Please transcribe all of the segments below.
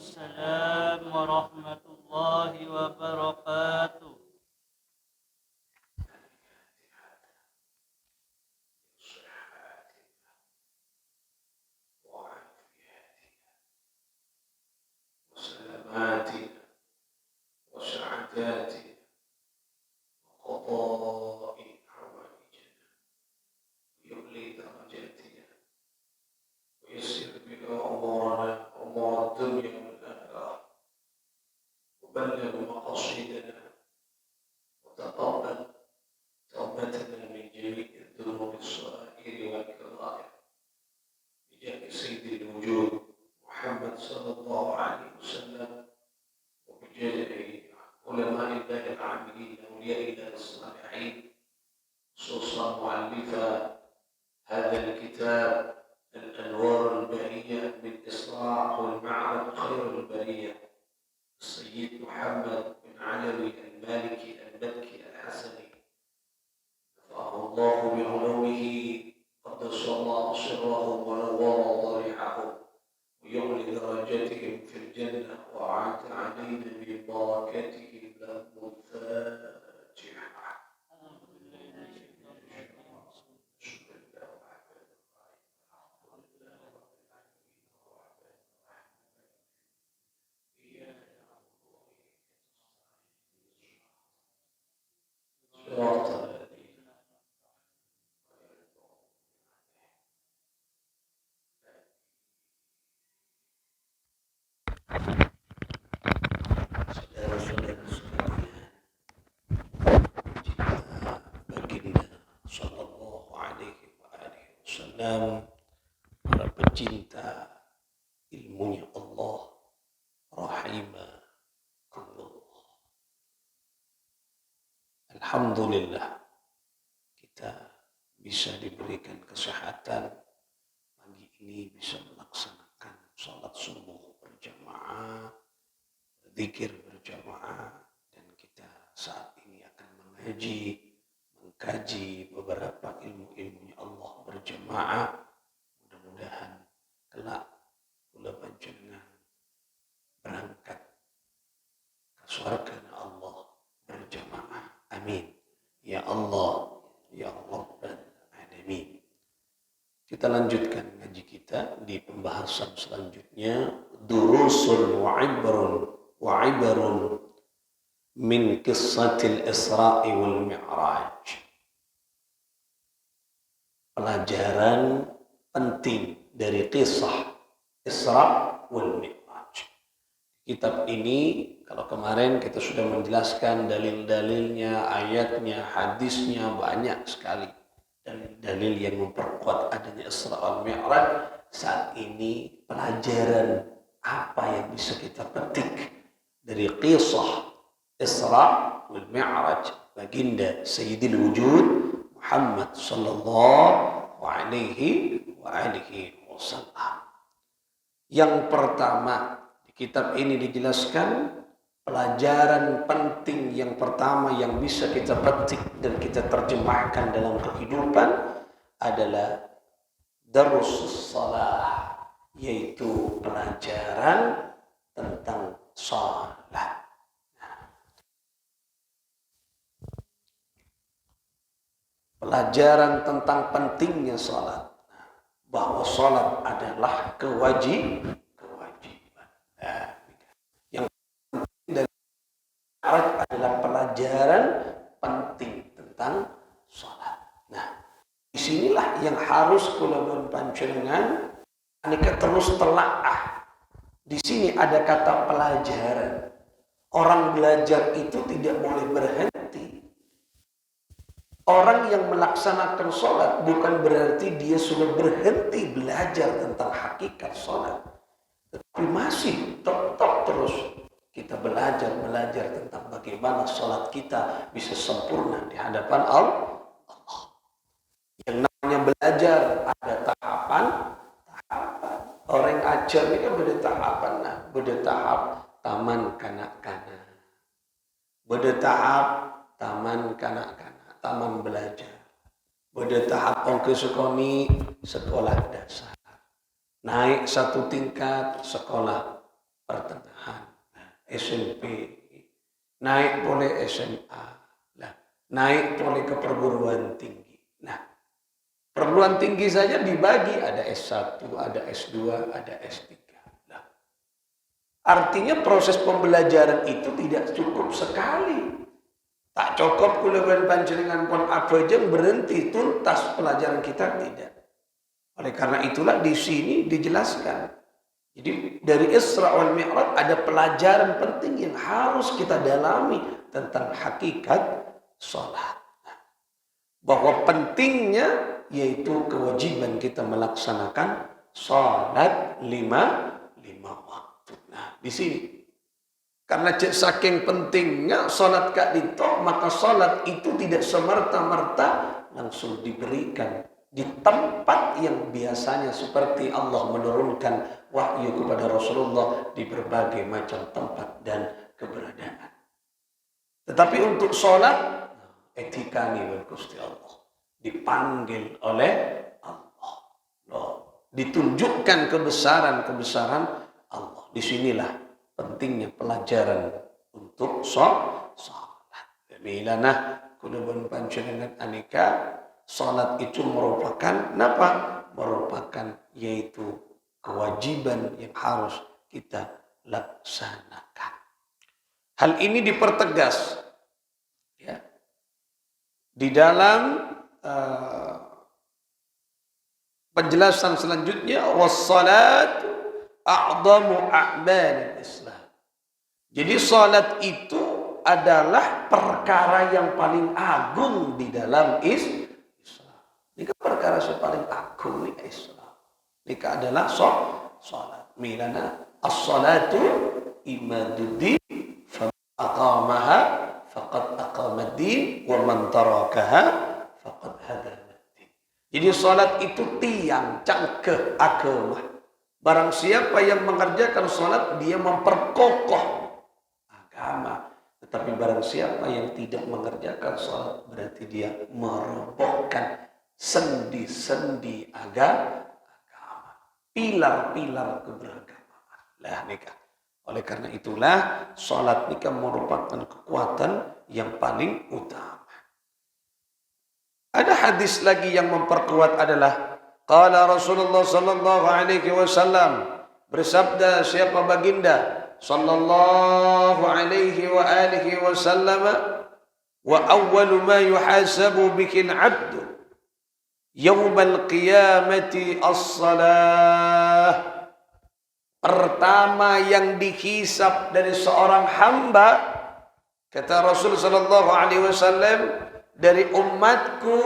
Waalaikumsalam warahmatullahi wabarakatuh. وسلاماتنا وسعاداتنا وقضاء حوائجنا ويملي درجاتنا ويسر بك أمورنا أمور الدنيا والآخرة وبلغ مقاصدنا وتقبل توبتنا من جميع الذنوب الصغائر والكبائر بجاه سيد الوجود محمد صلى الله عليه وسلم وبجاه علماء الله العاملين أولياء الله الصالحين خصوصا مؤلفا هذا الكتاب الأنوار البهية بالإسراء والمعرج خير البرية السيد محمد بن علوي المالكي المكي الحسني نفعه الله بعلومه قدس الله سره ونور ضريحه ويعلي درجاتهم في الجنة وأعاد علينا من بركاتهم لهم الفاتحة. Saudara-saudara sekalian, baginda sallallahu alaihi wasallam, para pecinta ilmunya Allah, rahimakumullah. Alhamdulillah kita bisa diberikan kesehatan pagi ini bisa melaksanakan sholat subuh berjamaah, berzikir berjamaah, dan kita saat ini akan mengkaji beberapa ilmu-ilmunya Allah berjamaah. Mudah-mudahan kelak kula panjenengan berangkat ke surga Allah berjamaah. Amin. Ya Allah, ya Rabbal Alamin. Kita lanjutkan ngaji kita di pembahasan selanjutnya, durusun wa ibarun min qissatil Isra'i wal Mi'raj. Pelajaran penting dari kisah Isra wal Mi'raj. Kitab ini, kalau kemarin kita sudah menjelaskan dalil-dalilnya, ayatnya, hadisnya, banyak sekali dalil yang memperkuat adanya Isra wal Mi'raj. Saat ini pelajaran apa yang bisa kita petik dari kisah Isra wal Mi'raj baginda Sayyidil Wujud Muhammad sallallahu alaihi wasallam. Yang pertama, di kitab ini dijelaskan pelajaran penting yang pertama yang bisa kita petik dan kita terjemahkan dalam kehidupan adalah darus salah, yaitu pelajaran tentang salat. Pelajaran tentang pentingnya salat, bahwa salat adalah kewajiban. Yang penting dari salat adalah pelajaran penting tentang salat. Nah, disinilah yang harus kula panjenengan anika terus telaah. Di sini ada kata pelajaran. Orang belajar itu tidak boleh berhenti. Orang yang melaksanakan sholat bukan berarti dia sudah berhenti belajar tentang hakikat sholat. Tetapi masih tetap terus kita belajar tentang bagaimana sholat kita bisa sempurna di hadapan Allah. Yang namanya belajar ada tahapan. Orang ajar ini kan beda tahapan. Nah, beda tahap taman kanak-kanak. Beda tahap taman kanak-kanak. Taman belajar. Pada tahap ongke sekoni sekolah dasar. Naik satu tingkat sekolah pertengahan, SMP, naik boleh SMA, naik boleh ke perguruan tinggi. Nah, perguruan tinggi saja dibagi, ada S1, ada S2, ada S3. Nah, artinya proses pembelajaran itu tidak cukup sekali. Tak cukup kula panjenengan pun apa aja berhenti tuntas pelajaran kita, tidak. Oleh karena itulah di sini dijelaskan. Jadi dari Isra wal Mi'raj ada pelajaran penting yang harus kita dalami tentang hakikat sholat. Bahwa pentingnya yaitu kewajiban kita melaksanakan sholat lima waktu. Nah, di sini karena saking pentingnya sholat kak dito, maka sholat itu tidak semerta-merta langsung diberikan di tempat yang biasanya seperti Allah menurunkan wahyu kepada Rasulullah di berbagai macam tempat dan keberadaan. Tetapi untuk sholat, etika nih Gusti Allah dipanggil oleh Allah. Ditunjukkan kebesaran Allah. Disinilah pentingnya pelajaran untuk sholat. Milana kudu panjenengan aneka sholat itu merupakan apa? Merupakan yaitu kewajiban yang harus kita laksanakan. Hal ini dipertegas ya, di dalam penjelasan selanjutnya, wassalatu a'zamu a'malil Islam. Jadi salat itu adalah perkara yang paling agung di dalam Islam. Ini perkara yang paling agung di Islam. Ini adalah salat. Milana as-salatu imaduddin fa aqamaha faqad aqamaddin wa man tarakaha faqad hadamaddin. Jadi salat itu tiang cangkeh agama. Barang siapa yang mengerjakan sholat, dia memperkokoh agama. Tetapi barang siapa yang tidak mengerjakan sholat, berarti dia merobohkan sendi-sendi agama. Pilar-pilar keberagamaan. Lah nikah. Oleh karena itulah, sholat nikah merupakan kekuatan yang paling utama. Ada hadis lagi yang memperkuat adalah qala Rasulullah sallallahu alaihi wasallam, bersabda siapa baginda sallallahu alaihi wa alihi wasallam, wa awwalu ma yuhasabu bihi al-'abdu yaumal qiyamati as-salah. Pertama yang dihisab dari seorang hamba, kata Rasul sallallahu alaihi wasallam, dari umatku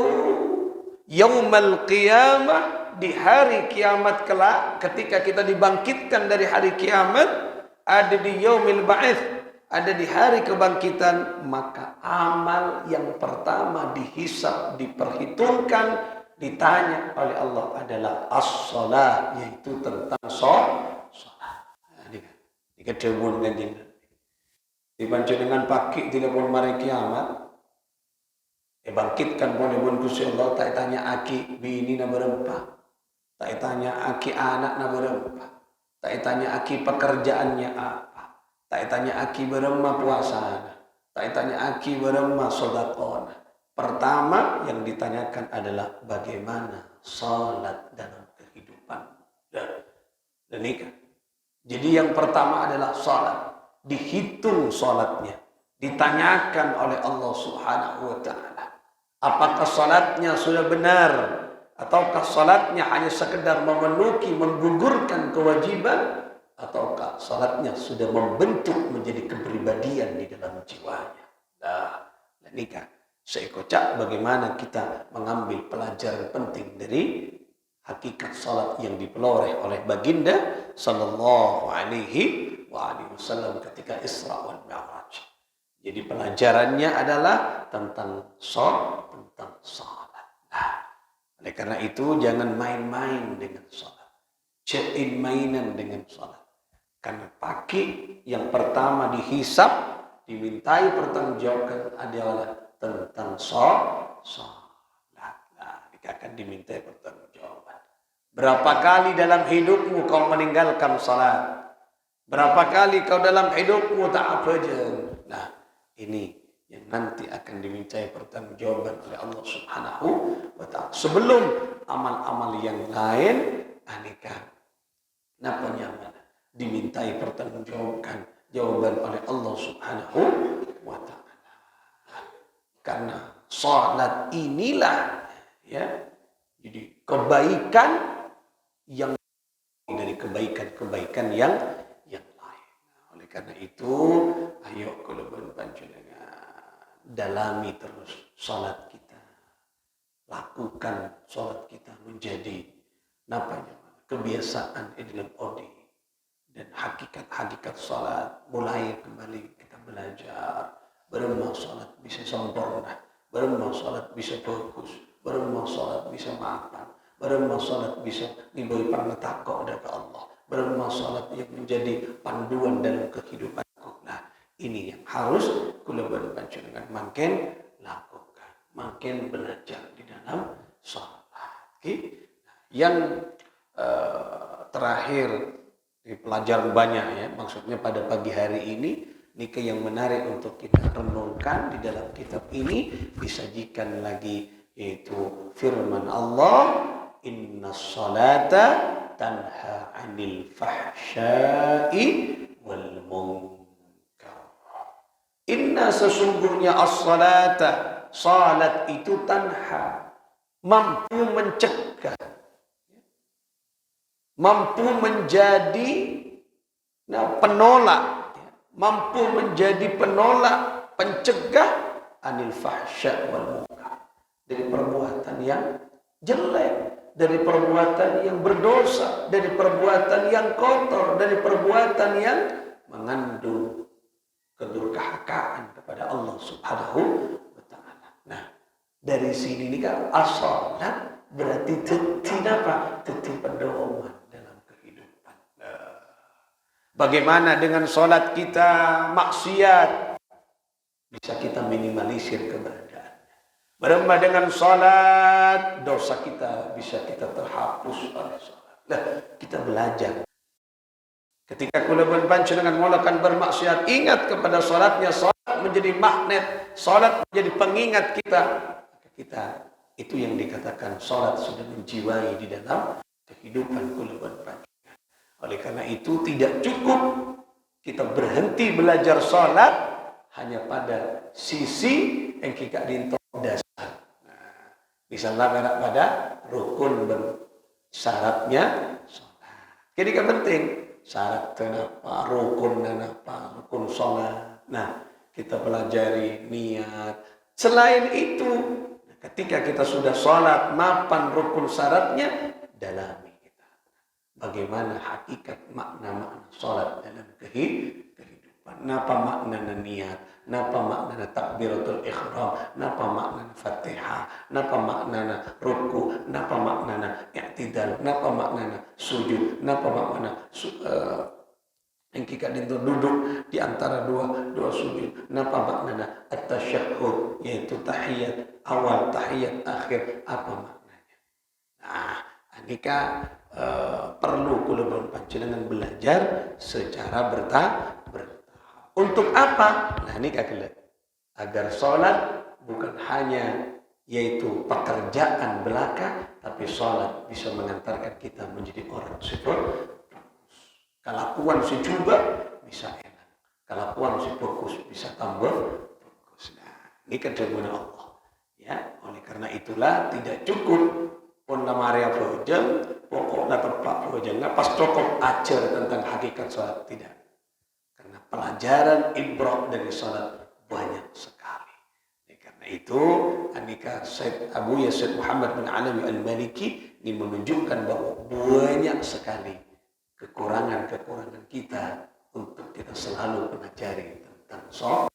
yaumal qiyamah, di hari kiamat kelak, ketika kita dibangkitkan dari hari kiamat, ada di yaumil ba'its, ada di hari kebangkitan, maka amal yang pertama dihisab, diperhitungkan, ditanya oleh Allah adalah as-shalah, yaitu tentang sholat. Ini kedemun kan dibancing dengan pagi tidak pun mari kiamat. Bangkitkan boleh pun Gusti Allah, tak tanya aki bini na berempat, tak tanya aki anak na berempat, tak tanya aki pekerjaannya apa, tak tanya aki berempat puasa, tak tanya aki berempat sedekah. Pertama yang ditanyakan adalah bagaimana salat dalam kehidupan dan nikah. Jadi yang pertama adalah salat, dihitung salatnya, ditanyakan oleh Allah Subhanahu wa taala. Apakah salatnya sudah benar, ataukah salatnya hanya sekedar memenuhi, menggugurkan kewajiban, ataukah salatnya sudah membentuk menjadi kepribadian di dalam jiwanya. Nah, nikah. Saya kocak bagaimana kita mengambil pelajaran penting dari hakikat salat yang dipeloreh oleh baginda sallallahu alaihi wasallam ketika Isra wal Mi'raj. Jadi pelajarannya adalah tentang salat. Nah, oleh karena itu jangan main-main dengan salat. Jangan mainan dengan salat. Karena pagi yang pertama dihisab, dimintai pertanggungjawaban adalah tentang salat. Nah, akan dimintai pertanggungjawaban. Berapa kali dalam hidupmu kau meninggalkan salat? Berapa kali kau dalam hidupmu tak apa je. Nah, ini yang nanti akan dimintai pertanggungjawaban oleh Allah Subhanahu wa taala. Sebelum amal-amal yang lain, aneka napa nyaman dimintai jawaban oleh Allah Subhanahu wa taala. Karena salat inilah ya, jadi kebaikan yang dari kebaikan-kebaikan yang lain. Oleh karena itu, ayo kalau panjenengan dalami terus salat kita. Lakukan salat kita menjadi napanya kebiasaan dalam odi. Dan hakikat-hakikat salat mulai kembali kita belajar. Bagaimana salat bisa sempurna, bagaimana salat bisa fokus, bagaimana salat bisa maafkan, bagaimana salat bisa diberi takwa kepada Allah, bagaimana salat yang menjadi panduan dalam kehidupanku. Nah, ini yang harus kula panjenengan makin lakukan, makin belajar di dalam salat. Okay? Yang terakhir di pelajaran banyak ya, maksudnya pada pagi hari ini nikah yang menarik untuk kita renungkan di dalam kitab ini disajikan lagi, yaitu firman Allah, inna salata tanha 'anil fahsya'i wal munkar. Inna sesungguhnya as-salata, salat itu tanha, mampu mencegah, mampu menjadi penolak, mampu menjadi penolak, pencegah anil fahsya wal munkar, dari perbuatan yang jelek, dari perbuatan yang berdosa, dari perbuatan yang kotor, dari perbuatan yang mengandung kedurhakaan kepada Allah Subhanahu wa taala. Nah, dari sini ini kan as-salat berarti apa? Pedoman dalam kehidupan. Bagaimana dengan salat kita maksiat? Bisa kita minimalisir keberadaannya. Bagaimana dengan salat dosa kita bisa kita terhapus oleh salat. Nah, kita belajar. Ketika kula panjenengan mulakan bermaksiat, ingat kepada salatnya. Salat menjadi magnet, salat menjadi pengingat kita. Kita itu yang dikatakan salat sudah menjiwai di dalam kehidupan kula panjenengan. Oleh karena itu tidak cukup kita berhenti belajar salat hanya pada sisi yang kita dintok dasar. Nah, misalnya pada rukun syaratnya salat. Jadi kan penting syarat kenapa, rukun dan apa, rukun salat. Nah, kita pelajari niat. Selain itu, ketika kita sudah salat, mapan rukun syaratnya, dalami kita. Bagaimana hakikat makna-makna salat dalam kehidupan. Napa makna niat, napa makna takbiratul ihram, napa makna Fatihah, napa makna ruku, napa makna i'tidal, napa makna sujud, napa makna yang kita duduk di antara dua sujud, napa makna at-tasyahhud, yaitu tahiyat awal, tahiyat akhir, apa maknanya. Nah, andika perlu kula panjenengan belajar secara bertahap. Untuk apa? Nah, ini kakek, agar sholat bukan hanya yaitu pekerjaan belaka, tapi sholat bisa mengantarkan kita menjadi orang super. Kelakuan si coba bisa enak, kelakuan si fokus bisa tambah fokus. Nah, ini kedemuna Allah. Ya, oleh karena itulah tidak cukup pun nama Maria Bojang, pokoknya tepat Bojang, pas cukup ajar tentang hakikat sholat, tidak. Karena pelajaran ibrah dari sholat banyak sekali. Karena itu, andika Syed Abu Yazid Muhammad bin Alawi Al-Maliki ini menunjukkan bahwa banyak sekali kekurangan-kekurangan kita untuk kita selalu pelajari tentang sholat.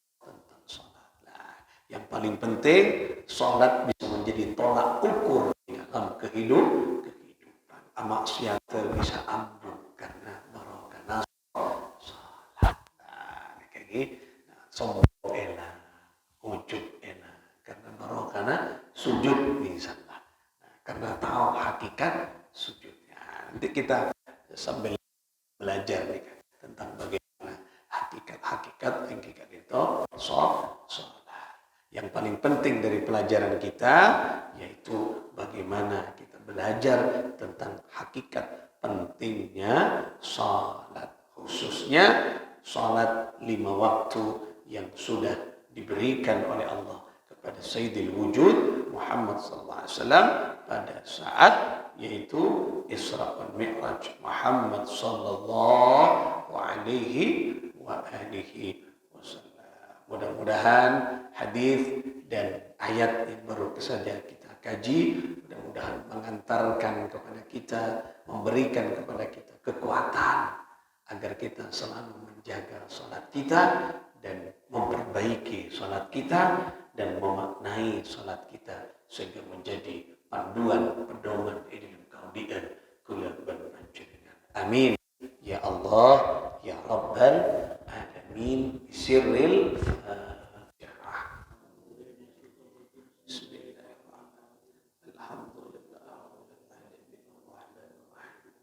Nah, yang paling penting, sholat bisa menjadi tolak ukur di dalam kehidupan. Maksiat bisa ampuh karena barokah sholat. Nah, kayak gini, sombong enak, ujub enak, karena barokah sujud misalnya. Nah, karena tahu hakikat sujudnya. Nanti kita sambil belajar nih tentang hakikat itu sholat. Yang paling penting dari pelajaran kita yaitu bagaimana kita belajar tentang hakikat pentingnya sholat, khususnya sholat 5 waktu yang sudah diberikan oleh Allah kepada Sayyidil Wujud Muhammad SAW pada saat yaitu Isra wal Mi'raj Muhammad sallallahu alaihi wa alihi wasallam. Mudah-mudahan hadis dan ayat yang baru saja kita kaji mudah-mudahan mengantarkan kepada kita, memberikan kepada kita kekuatan agar kita selalu menjaga salat kita dan memperbaiki salat kita dan memaknai salat kita sehingga menjadi panduan pedoman dalam kaudian kula panjenengan. Amin ya Allah ya Rabbal alamin. Sirril Fatihah. Bismillahirrahmanirrahim. Alhamdulillahirabbil alamin arrahmanir rahim.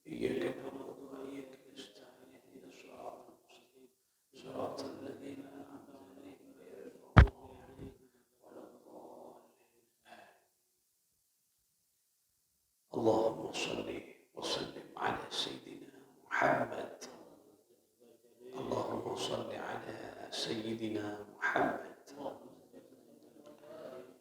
Iyyaka na'budu wa iyyaka nasta'in. Ihdinas siratal mustaqim. Siratal ladzina an'amta 'alaihim ghairil maghdubi 'alaihim waladdallin. Allahumma shalli wa sallim ala sayyidina Muhammad. Allahumma shalli ala sayyidina Muhammad.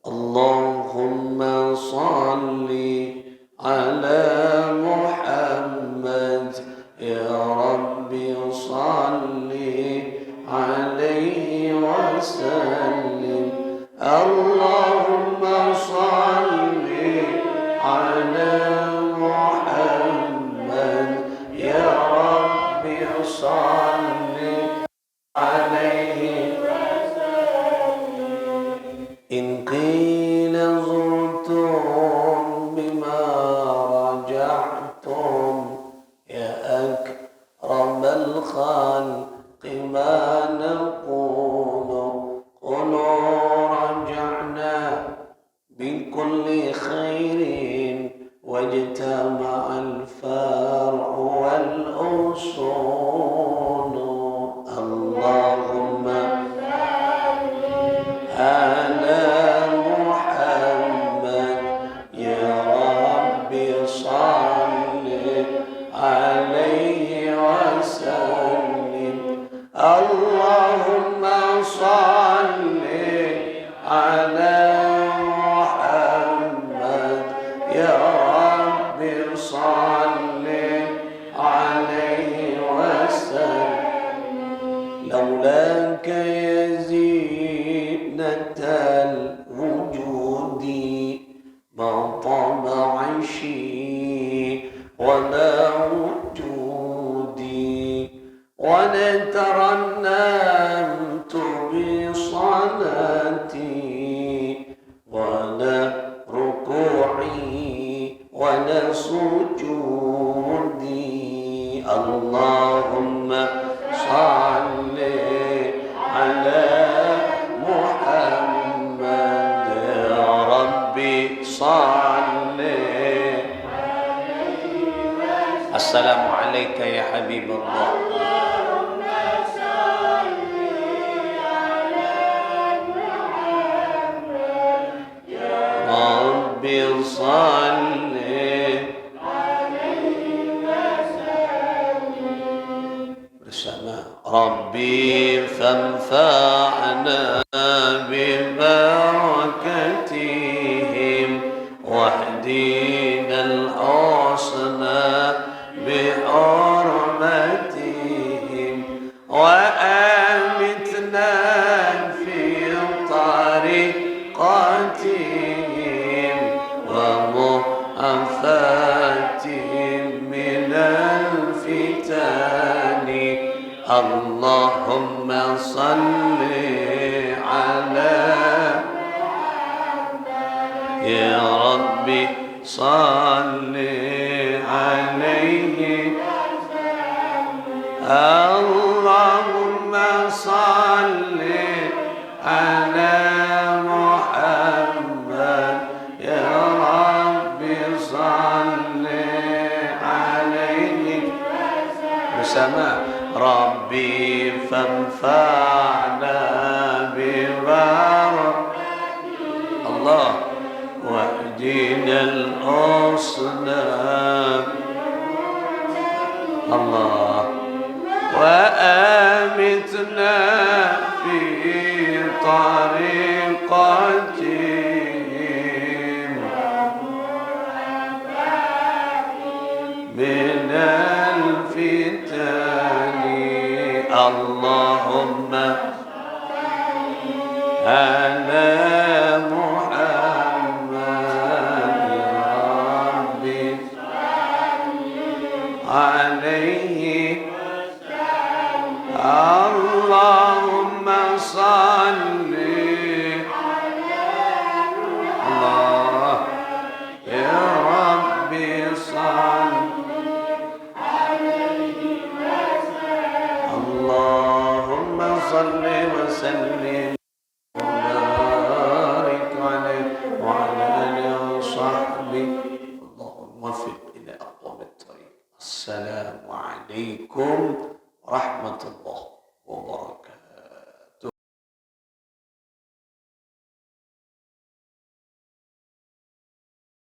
Allahumma shalli ala Muhammad. Ya Rabbi shalli alaihi wa sallim. Allahumma shalli ala Muhammad. Ya Rabbi shalli alaihi wa sallim. In qila zurtum bima raja'tum ya akramal khalqi ma naqulu qulu raja'na bikulli khairin wajtama'al far'u wal usulu. Allahumma ala Muhammad. Ya Rabbi salli alaihi wa sallim. Allahumma salli ala Muhammad. Ya Rabbi salli alaihi wa sallim. Laulaka ya zinatal wujudi ma tama 'aishi wa la wujudi wa la tarannamtu bi salati wa la ruku'i wa la sujudi. Allahumma salli ala Muhammad. Ya Rabbi salli. Assalamu alayka ya Habibullah. Rabbi salli bersama Rabbi fanfa'na bibarakatihim wahdina al-husna bihurmatihim wa amitna fi tariqatihim wa mu'afatihim minal fitani. Allahumma salli ala ya Rabbi salli alaihi. Allahumma salli ala Muhammad. Ya Rabbi salli alaihi. Bersama ربي فانفعنا ببركاته الله واهدنا الأصنام الله وآمتنا في طريقتهم من الفتن اللهم على محمد ربي عليه اللهم صل الله يا ربي صل اللهم صل وسلم وبارك عليه وعلى آله وصحبه اللهم وفق إلى أقوم الطريق السلام عليكم ورحمة الله وبركاته